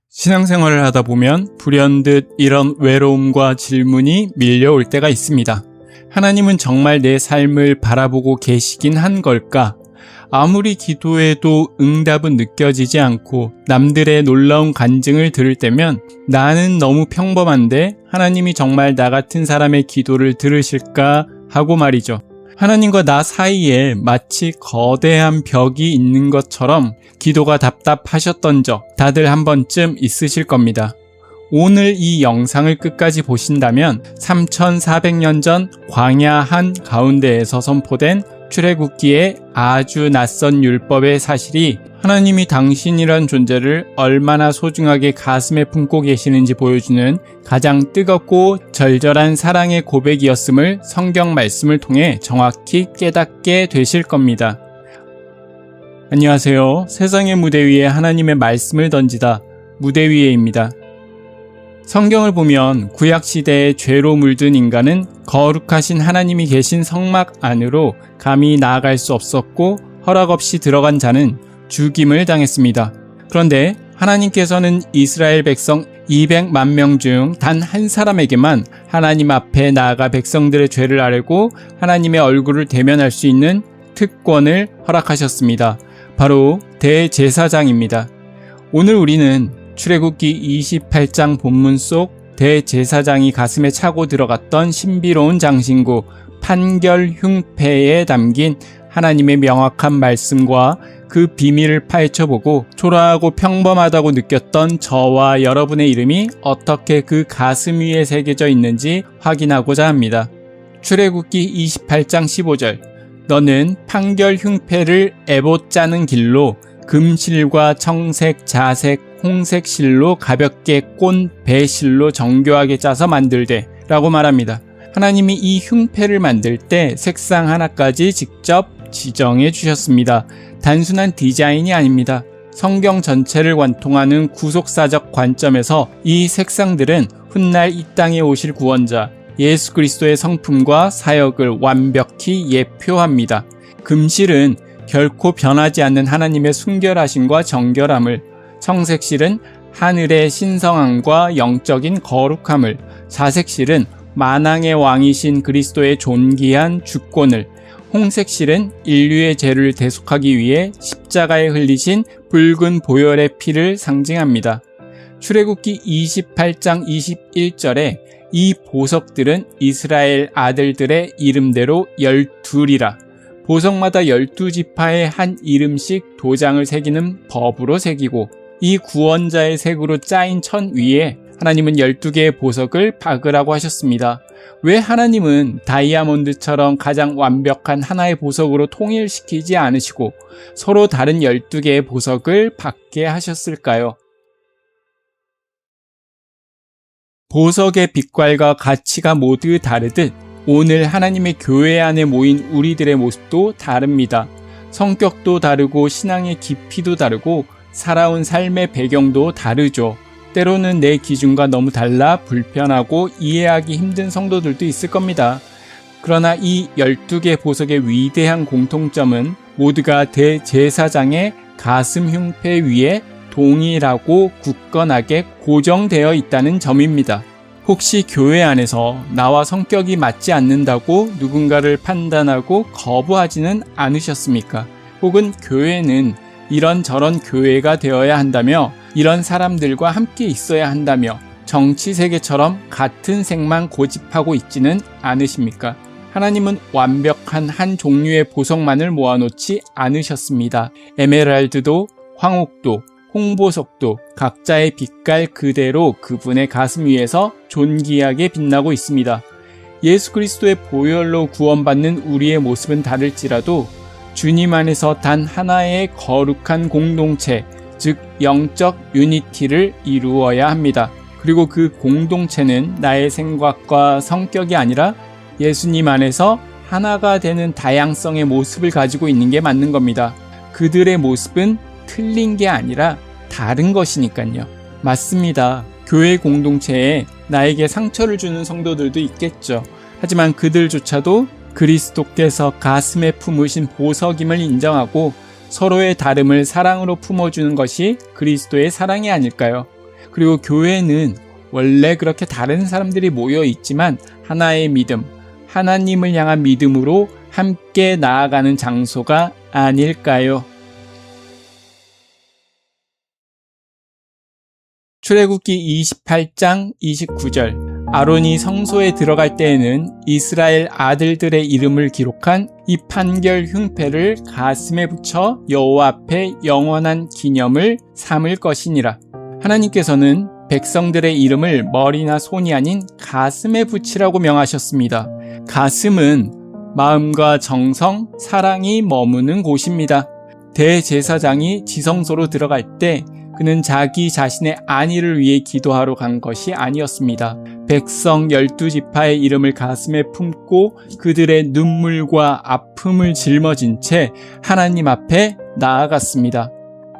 신앙생활을 하다 보면 불현듯 이런 외로움과 질문이 밀려올 때가 있습니다. 하나님은 정말 내 삶을 바라보고 계시긴 한 걸까? 아무리 기도해도 응답은 느껴지지 않고 남들의 놀라운 간증을 들을 때면 나는 너무 평범한데 하나님이 정말 나 같은 사람의 기도를 들으실까 하고 말이죠. 하나님과 나 사이에 마치 거대한 벽이 있는 것처럼 기도가 답답하셨던 적 다들 한 번쯤 있으실 겁니다. 오늘 이 영상을 끝까지 보신다면 3400년 전 광야 한 가운데에서 선포된 출애굽기의 아주 낯선 율법의 사실이 하나님이 당신이란 존재를 얼마나 소중하게 가슴에 품고 계시는지 보여주는 가장 뜨겁고 절절한 사랑의 고백이었음을 성경 말씀을 통해 정확히 깨닫게 되실 겁니다. 안녕하세요. 세상의 무대 위에 하나님의 말씀을 던지다 무대 위에입니다. 성경을 보면 구약시대의 죄로 물든 인간은 거룩하신 하나님이 계신 성막 안으로 감히 나아갈 수 없었고 허락 없이 들어간 자는 죽임을 당했습니다. 그런데 하나님께서는 이스라엘 백성 200만 명 중 단 한 사람에게만 하나님 앞에 나아가 백성들의 죄를 아뢰고 하나님의 얼굴을 대면할 수 있는 특권을 허락하셨습니다. 바로 대제사장입니다. 오늘 우리는 출애굽기 28장 본문 속 대제사장이 가슴에 차고 들어갔던 신비로운 장신구 판결 흉패에 담긴 하나님의 명확한 말씀과 그 비밀을 파헤쳐보고 초라하고 평범하다고 느꼈던 저와 여러분의 이름이 어떻게 그 가슴 위에 새겨져 있는지 확인하고자 합니다. 출애굽기 28장 15절 너는 판결 흉패를 에봇 짜는 길로 금실과 청색, 자색, 홍색 실로 가볍게 꼰 배실로 정교하게 짜서 만들되 라고 말합니다. 하나님이 이 흉패를 만들 때 색상 하나까지 직접 지정해 주셨습니다. 단순한 디자인이 아닙니다. 성경 전체를 관통하는 구속사적 관점에서 이 색상들은 훗날 이 땅에 오실 구원자 예수 그리스도의 성품과 사역을 완벽히 예표합니다. 금실은 결코 변하지 않는 하나님의 순결하심과 정결함을, 청색실은 하늘의 신성함과 영적인 거룩함을, 자색실은 만왕의 왕이신 그리스도의 존귀한 주권을, 홍색실은 인류의 죄를 대속하기 위해 십자가에 흘리신 붉은 보혈의 피를 상징합니다. 출애굽기 28장 21절에 이 보석들은 이스라엘 아들들의 이름대로 12이라 보석마다 12지파의 한 이름씩 도장을 새기는 법으로 새기고 이 구원자의 색으로 짜인 천 위에 하나님은 12개의 보석을 박으라고 하셨습니다. 왜 하나님은 다이아몬드처럼 가장 완벽한 하나의 보석으로 통일시키지 않으시고 서로 다른 12개의 보석을 받게 하셨을까요? 보석의 빛깔과 가치가 모두 다르듯 오늘 하나님의 교회 안에 모인 우리들의 모습도 다릅니다. 성격도 다르고 신앙의 깊이도 다르고 살아온 삶의 배경도 다르죠. 때로는 내 기준과 너무 달라 불편하고 이해하기 힘든 성도들도 있을 겁니다. 그러나 이 12개 보석의 위대한 공통점은 모두가 대제사장의 가슴 흉패 위에 동일하고 굳건하게 고정되어 있다는 점입니다. 혹시 교회 안에서 나와 성격이 맞지 않는다고 누군가를 판단하고 거부하지는 않으셨습니까? 혹은 교회는 이런저런 교회가 되어야 한다며 이런 사람들과 함께 있어야 한다며 정치 세계처럼 같은 색만 고집하고 있지는 않으십니까? 하나님은 완벽한 한 종류의 보석만을 모아놓지 않으셨습니다. 에메랄드도 황옥도 홍보석도 각자의 빛깔 그대로 그분의 가슴 위에서 존귀하게 빛나고 있습니다. 예수 그리스도의 보혈로 구원받는 우리의 모습은 다를지라도 주님 안에서 단 하나의 거룩한 공동체, 즉 영적 유니티를 이루어야 합니다. 그리고 그 공동체는 나의 생각과 성격이 아니라 예수님 안에서 하나가 되는 다양성의 모습을 가지고 있는 게 맞는 겁니다. 그들의 모습은 틀린 게 아니라 다른 것이니까요. 맞습니다. 교회 공동체에 나에게 상처를 주는 성도들도 있겠죠. 하지만 그들조차도 그리스도께서 가슴에 품으신 보석임을 인정하고 서로의 다름을 사랑으로 품어주는 것이 그리스도의 사랑이 아닐까요? 그리고 교회는 원래 그렇게 다른 사람들이 모여 있지만 하나의 믿음, 하나님을 향한 믿음으로 함께 나아가는 장소가 아닐까요? 출애굽기 28장 29절 아론이 성소에 들어갈 때에는 이스라엘 아들들의 이름을 기록한 이 판결 흉패를 가슴에 붙여 여호와 앞에 영원한 기념을 삼을 것이니라. 하나님께서는 백성들의 이름을 머리나 손이 아닌 가슴에 붙이라고 명하셨습니다. 가슴은 마음과 정성, 사랑이 머무는 곳입니다. 대제사장이 지성소로 들어갈 때 그는 자기 자신의 안위를 위해 기도하러 간 것이 아니었습니다. 백성 12지파의 이름을 가슴에 품고 그들의 눈물과 아픔을 짊어진 채 하나님 앞에 나아갔습니다.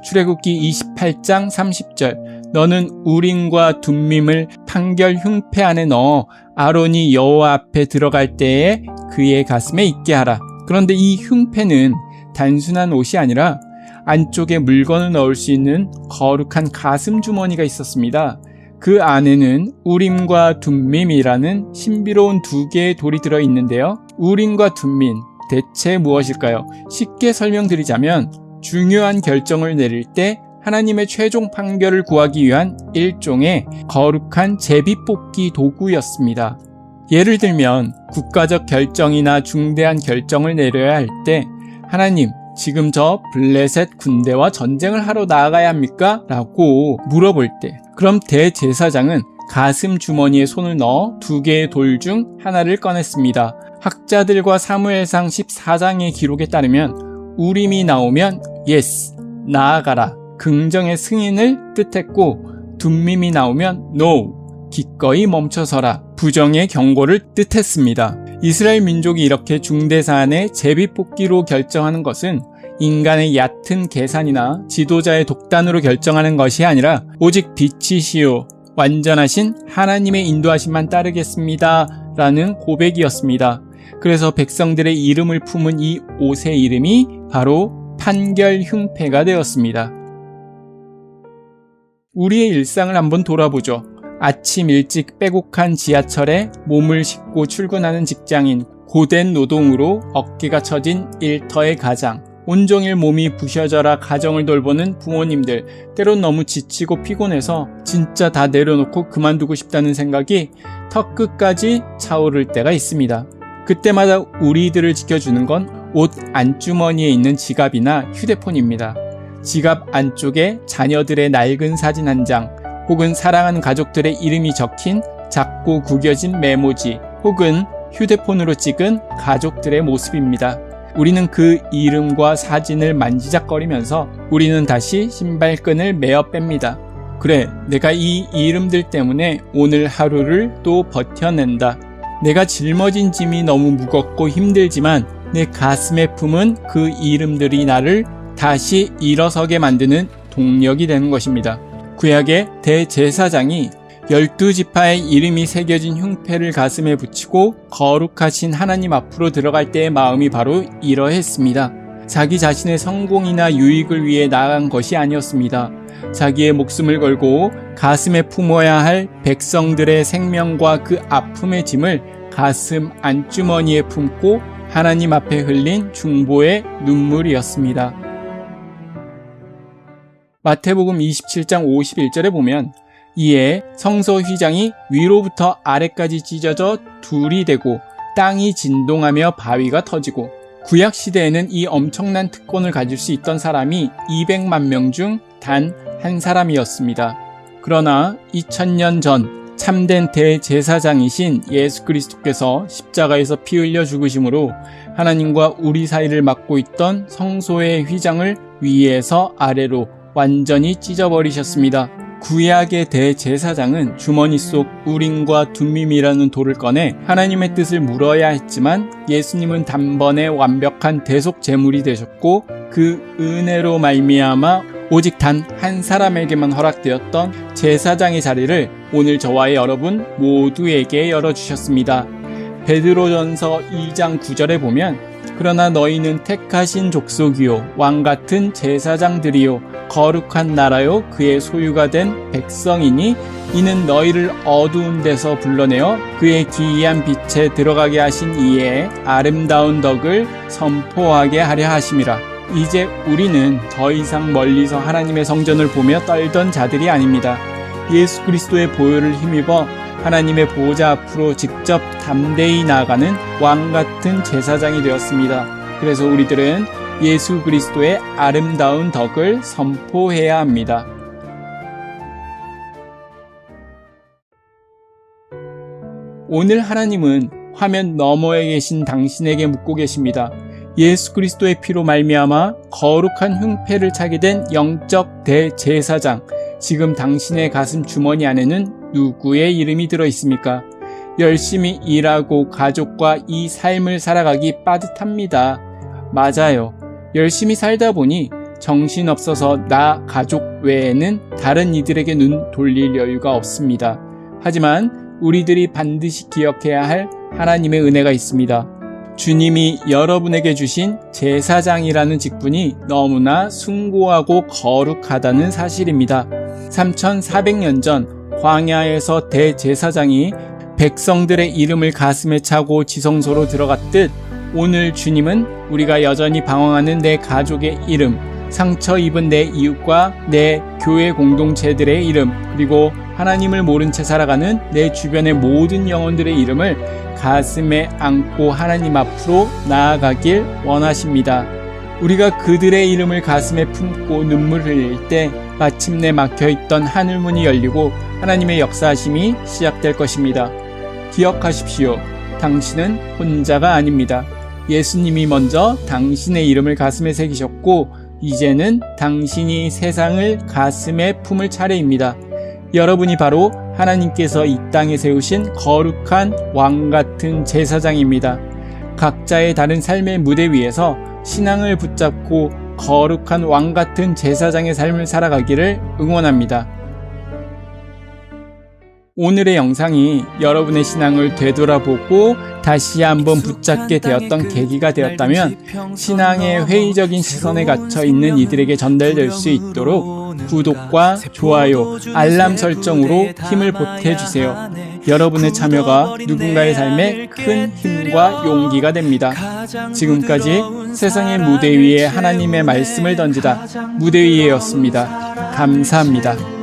출애굽기 28장 30절 너는 우림과 둠밈을 판결 흉패 안에 넣어 아론이 여호와 앞에 들어갈 때에 그의 가슴에 있게 하라. 그런데 이 흉패는 단순한 옷이 아니라 안쪽에 물건을 넣을 수 있는 거룩한 가슴 주머니가 있었습니다. 그 안에는 우림과 둠밈이라는 신비로운 두 개의 돌이 들어있는데요. 우림과 둠밈, 대체 무엇일까요? 쉽게 설명드리자면 중요한 결정을 내릴 때 하나님의 최종 판결을 구하기 위한 일종의 거룩한 제비뽑기 도구였습니다. 예를 들면 국가적 결정이나 중대한 결정을 내려야 할 때 하나님, 지금 저 블레셋 군대와 전쟁을 하러 나아가야 합니까? 라고 물어볼 때 그럼 대제사장은 가슴 주머니에 손을 넣어 두 개의 돌 중 하나를 꺼냈습니다. 학자들과 사무엘상 14장의 기록에 따르면 우림이 나오면 yes, 나아가라, 긍정의 승인을 뜻했고 둠밈이 나오면 no, 기꺼이 멈춰서라, 부정의 경고를 뜻했습니다. 이스라엘 민족이 이렇게 중대사안의 제비뽑기로 결정하는 것은 인간의 얕은 계산이나 지도자의 독단으로 결정하는 것이 아니라 오직 빛이시오, 완전하신 하나님의 인도하심만 따르겠습니다 라는 고백이었습니다. 그래서 백성들의 이름을 품은 이 옷의 이름이 바로 판결 흉패가 되었습니다. 우리의 일상을 한번 돌아보죠. 아침 일찍 빼곡한 지하철에 몸을 싣고 출근하는 직장인, 고된 노동으로 어깨가 처진 일터의 가장, 온종일 몸이 부셔져라 가정을 돌보는 부모님들, 때론 너무 지치고 피곤해서 진짜 다 내려놓고 그만두고 싶다는 생각이 턱끝까지 차오를 때가 있습니다. 그때마다 우리들을 지켜주는 건 옷 안주머니에 있는 지갑이나 휴대폰입니다. 지갑 안쪽에 자녀들의 낡은 사진 한 장, 혹은 사랑하는 가족들의 이름이 적힌 작고 구겨진 메모지, 혹은 휴대폰으로 찍은 가족들의 모습입니다. 우리는 그 이름과 사진을 만지작거리면서 우리는 다시 신발끈을 메어 뺍니다. 그래, 내가 이 이름들 때문에 오늘 하루를 또 버텨낸다. 내가 짊어진 짐이 너무 무겁고 힘들지만 내 가슴에 품은 그 이름들이 나를 다시 일어서게 만드는 동력이 되는 것입니다. 구약의 대제사장이 12지파의 이름이 새겨진 흉패를 가슴에 붙이고 거룩하신 하나님 앞으로 들어갈 때의 마음이 바로 이러했습니다. 자기 자신의 성공이나 유익을 위해 나아간 것이 아니었습니다. 자기의 목숨을 걸고 가슴에 품어야 할 백성들의 생명과 그 아픔의 짐을 가슴 안주머니에 품고 하나님 앞에 흘린 중보의 눈물이었습니다. 마태복음 27장 51절에 보면 이에 성소 휘장이 위로부터 아래까지 찢어져 둘이 되고 땅이 진동하며 바위가 터지고, 구약 시대에는 이 엄청난 특권을 가질 수 있던 사람이 200만 명 중 단 한 사람이었습니다. 그러나 2000년 전 참된 대제사장이신 예수 그리스도께서 십자가에서 피 흘려 죽으심으로 하나님과 우리 사이를 막고 있던 성소의 휘장을 위에서 아래로 완전히 찢어버리셨습니다. 구약의 대제사장은 주머니 속 우림과 둠밈이라는 돌을 꺼내 하나님의 뜻을 물어야 했지만 예수님은 단번에 완벽한 대속 제물이 되셨고 그 은혜로 말미암아 오직 단 한 사람에게만 허락되었던 제사장의 자리를 오늘 저와 여러분 모두에게 열어주셨습니다. 베드로전서 2장 9절에 보면 그러나 너희는 택하신 족속이요 왕같은 제사장들이요 거룩한 나라요 그의 소유가 된 백성이니 이는 너희를 어두운 데서 불러내어 그의 기이한 빛에 들어가게 하신 이의 아름다운 덕을 선포하게 하려 하심이라. 이제 우리는 더 이상 멀리서 하나님의 성전을 보며 떨던 자들이 아닙니다. 예수 그리스도의 보혈을 힘입어 하나님의 보호자 앞으로 직접 담대히 나아가는 왕같은 제사장이 되었습니다. 그래서 우리들은 예수 그리스도의 아름다운 덕을 선포해야 합니다. 오늘 하나님은 화면 너머에 계신 당신에게 묻고 계십니다. 예수 그리스도의 피로 말미암아 거룩한 흉패를 차게 된 영적 대제사장, 지금 당신의 가슴 주머니 안에는 누구의 이름이 들어 있습니까? 열심히 일하고 가족과 이 삶을 살아가기 빠듯합니다. 맞아요. 열심히 살다 보니 정신없어서 나 가족 외에는 다른 이들에게 눈 돌릴 여유가 없습니다. 하지만 우리들이 반드시 기억해야 할 하나님의 은혜가 있습니다. 주님이 여러분에게 주신 제사장이라는 직분이 너무나 숭고하고 거룩하다는 사실입니다. 3400년 전 광야에서 대제사장이 백성들의 이름을 가슴에 차고 지성소로 들어갔듯 오늘 주님은 우리가 여전히 방황하는 내 가족의 이름, 상처 입은 내 이웃과 내 교회 공동체들의 이름, 그리고 하나님을 모른 채 살아가는 내 주변의 모든 영혼들의 이름을 가슴에 안고 하나님 앞으로 나아가길 원하십니다. 우리가 그들의 이름을 가슴에 품고 눈물을 흘릴 때 마침내 막혀있던 하늘문이 열리고 하나님의 역사하심이 시작될 것입니다. 기억하십시오. 당신은 혼자가 아닙니다. 예수님이 먼저 당신의 이름을 가슴에 새기셨고 이제는 당신이 세상을 가슴에 품을 차례입니다. 여러분이 바로 하나님께서 이 땅에 세우신 거룩한 왕같은 제사장입니다. 각자의 다른 삶의 무대 위에서 신앙을 붙잡고 거룩한 왕같은 제사장의 삶을 살아가기를 응원합니다. 오늘의 영상이 여러분의 신앙을 되돌아보고 다시 한번 붙잡게 되었던 계기가 되었다면 신앙의 회의적인 시선에 갇혀 있는 이들에게 전달될 수 있도록 구독과 좋아요, 알람 설정으로 힘을 보태주세요. 여러분의 참여가 누군가의 삶에 큰 힘과 용기가 됩니다. 지금까지 세상의 무대 위에 하나님의 말씀을 던지다 무대 위에였습니다. 감사합니다.